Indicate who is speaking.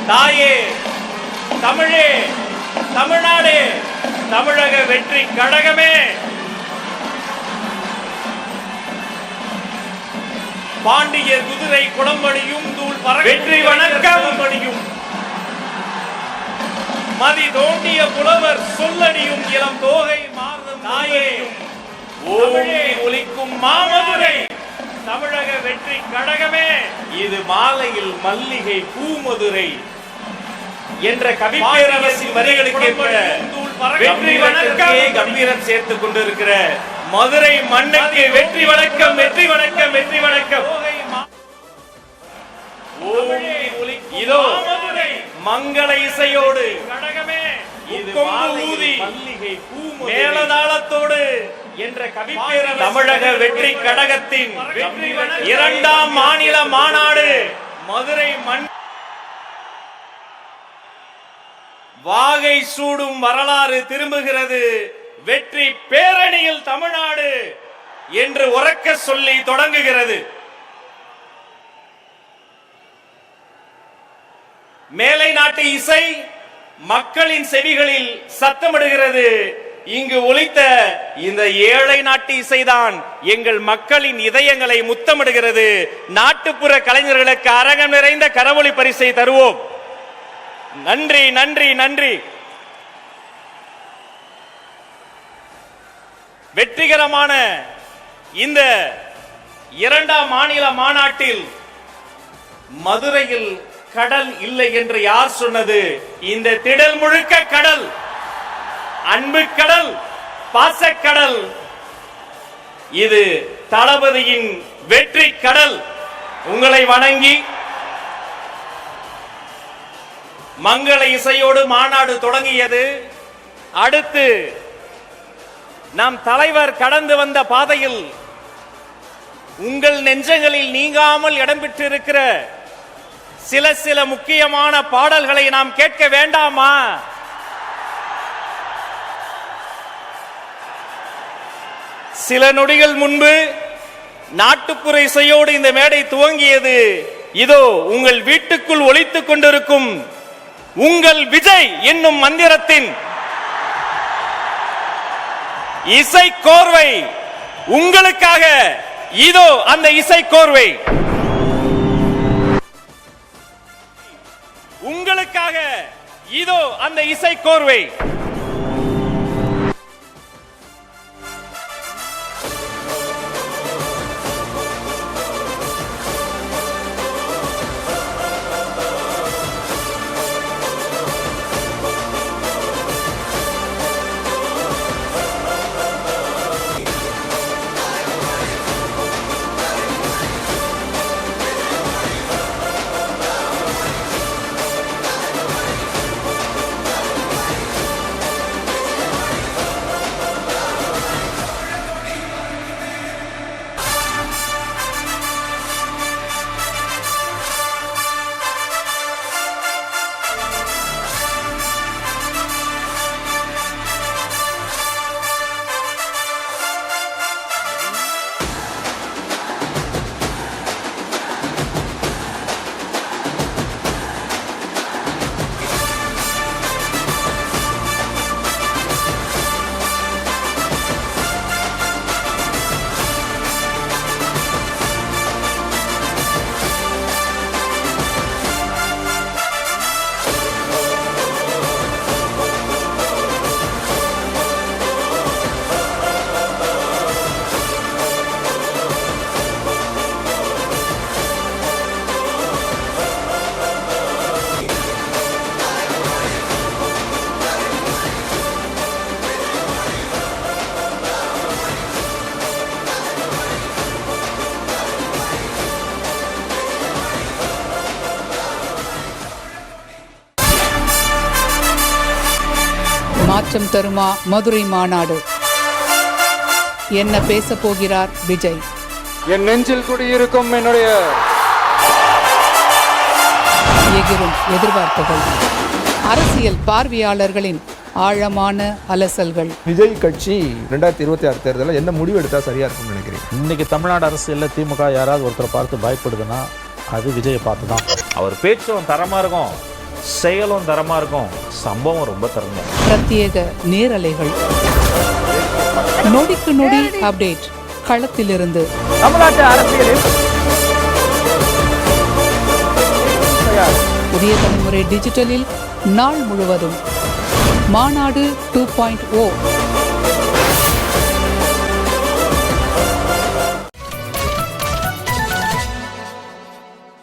Speaker 1: தாயே தமிழே தமிழ்நாடு தமிழக வெற்றி கழகமே பாண்டியர் குதிரை குளம்படியும் தூள் வெற்றி வணக்கம் படியும் மதி தோண்டிய புலவர் சொல்லடியும் இளம் தோகை மாறும் தாயேயும் ஓமே ஒலிக்கும் மாமதுரை தமிழக வெற்றி கழகமே. இது மாலையில் மல்லிகை பூமதுரை என்ற கவிப்பேரரசின் வரிகளுக்கு வெற்றி வணக்கம் கம்பீரம் சேர்த்துக் கொண்டிருக்கிற மதுரை மண்ணுக்கு வெற்றி வணக்கம் வெற்றி வணக்கம் வெற்றி வணக்கம். இதோ மங்கள இசையோடு மேலதாளத்தோடு என்ற கவிப்பேரரசு தமிழக வெற்றி கழகத்தின் இரண்டாம் மாநில மாநாடு மதுரை மண் வாகை சூடும் வரலாறு திரும்புகிறது. வெற்றி பேரணியில் தமிழ்நாடு என்று உரக்க சொல்லி தொடங்குகிறது. மேலை நாட்டு இசை மக்களின் செவிகளில் சத்தமிடுகிறது. இங்கு ஒலித்த இந்த ஏழை நாட்டு இசைதான் எங்கள் மக்களின் இதயங்களை முத்தமிடுகிறது. நாட்டுப்புற கலைஞர்களுக்கு அரங்கம் நிறைந்த கரவொலி பரிசை தருவோம். நன்றி நன்றி நன்றி. வெற்றிகரமான இந்த இரண்டாம் மாநில மாநாட்டில் மதுரையில் கடல் இல்லை என்று யார் சொன்னது? இந்த திடல் முழுக்க கடல், அன்பு கடல், பாசக்கடல். இது தளபதியின் வெற்றி கடல். உங்களை வணங்கி மங்கள இசையோடு மாநாடு தொடங்கியது. அடுத்து நம் தலைவர் கடந்து வந்த பாதையில் உங்கள் நெஞ்சங்களில் நீங்காமல் இடம்பெற்றிருக்கிற சில முக்கியமான பாடல்களை நாம் கேட்க வேண்டாமா? சில நொடிகள் முன்பு நாட்டுப்புற இசையோடு இந்த மேடை துவங்கியது. இதோ உங்கள் வீட்டுக்குள் ஒலித்துக் கொண்டிருக்கும் உங்கள் விஜய் என்னும் மந்திரத்தின் இசை கோர்வை உங்களுக்காக. இதோ அந்த இசை கோர்வை உங்களுக்காக. இதோ அந்த இசை கோர்வை.
Speaker 2: மாற்றம் தருமா மதுரை மாநாடு? என்ன பேச போகிறார் விஜய்?
Speaker 3: என் நெஞ்சில் குடியிருக்கும் என்னுடைய
Speaker 2: எகிரும் எதிர்பார்ப்புகள், அரசியல் பார்வையாளர்களின் ஆழமான அலசல்கள்.
Speaker 4: விஜய் கட்சி 2026 தேர்தலில் என்ன முடிவு எடுத்தா சரியா இருக்கும்னு நினைக்கிறேன்?
Speaker 5: இன்னைக்கு தமிழ்நாடு அரசியலில் திமுக யாராவது ஒருத்தரை பார்த்து பயப்படுதுன்னா அது விஜயை பார்த்து தான்.
Speaker 1: அவர் பேச்சும் தரமா இருக்கும்,
Speaker 5: செயலும் தரமா இருக்கும், சம்பவம் ரொம்ப தரமா இருக்கும்.
Speaker 2: பிரத்யேக நேரலைகள், நொடிக்கு நொடி அப்டேட் களத்திலிருந்து.
Speaker 6: தமிழ்நாட்டு அரசியலில்
Speaker 2: புதிய தலைமுறை டிஜிட்டலில் நாள் முழுவதும் மாநாடு 2.0